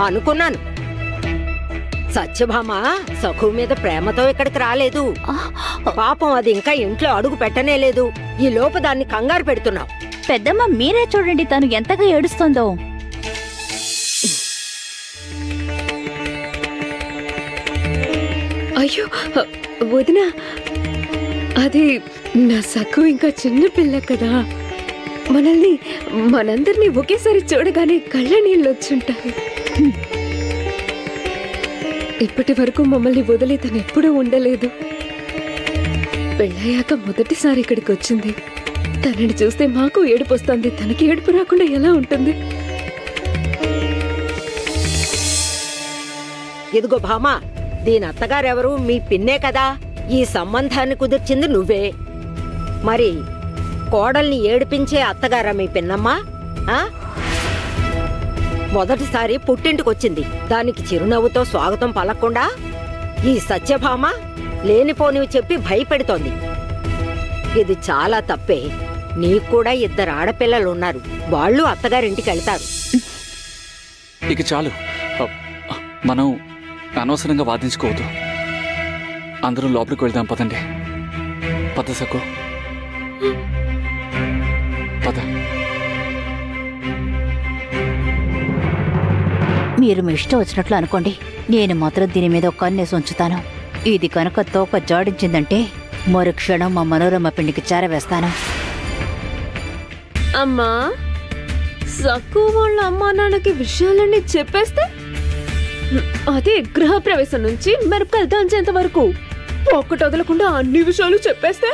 అనుకున్నాను. సత్యభామ సఖు మీద ప్రేమతో ఇక్కడికి రాలేదు. పాపం అది ఇంకా ఇంట్లో అడుగు పెట్టనే లేదు. ఈ లోపు దాన్ని కంగారు పెడుతున్నావు. పెద్దమ్మ మీరే చూడండి తను ఎంతగా ఏడుస్తుందో. అయ్యో వదినా, అది నా సఖు ఇంకా చిన్న పిల్ల కదా. మనందరినీ ఒకేసారి చూడగానే కళ్ళ నీళ్ళు వచ్చుంటాయి. ఇప్పటి వరకు మమ్మల్ని వదిలి తను ఎప్పుడూ ఉండలేదు. పెళ్ళయ్యాక మొదటిసారి ఇక్కడికి వచ్చింది. తనని చూస్తే మాకు ఏడుపు వస్తుంది. తనకి ఏడుపు రాకుండా ఎలా ఉంటుంది? ఇదిగో భామా, దీని అత్తగారెవరు? మీ పిన్నే కదా. ఈ సంబంధాన్ని కుదిర్చింది నువ్వే. మరి కోడల్ని ఏడిపించే అత్తగారా మీ పిన్నమ్మా? మొదటిసారి పుట్టింటికొచ్చింది. దానికి చిరునవ్వుతో స్వాగతం పలక్కుండా ఈ సత్యభామ లేనిపోనివి చెప్పి భయపెడుతోంది. ఇది చాలా తప్పే. నీకు కూడా 2 ఆడపిల్లలున్నారు. వాళ్ళు అత్తగారింటికి వెళ్తారు. ఇక చాలు, మనం అనవసరంగా వాదించుకోవద్దు. అందరూ లోపలికి వెళ్దాం పదండి. పద సఖు, పద. మీరు మీ ఇష్టం వచ్చినట్లు అనుకోండి. నేను మాత్రం దీని మీద ఒక కన్నేసి ఉంచుతాను. ఇది కనుక తోక జాడించిందంటే మరుక్షణం మా మనోరమ పిండికి చేరవేస్తాను. అమ్మా, సక్కు వాళ్ళ అమ్మా నాన్నకి విషయాలన్నీ చెప్పేస్తే, అదే గృహప్రవేశం నుంచి మిరపకాయలు దంచేంత వరకు ఒక్కటి వదలకుండా అన్ని విషయాలు చెప్పేస్తే?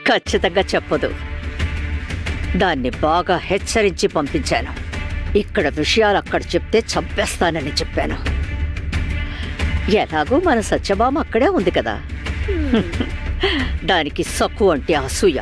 ఖచ్చితంగా చెప్పదు. దాన్ని బాగా హెచ్చరించి పంపించాను. ఇక్కడ విషయాలు అక్కడ చెప్తే చంపేస్తానని చెప్పాను. ఎలాగూ మన సత్యభామ అక్కడే ఉంది కదా. దానికి సక్కు అంటే అసూయ.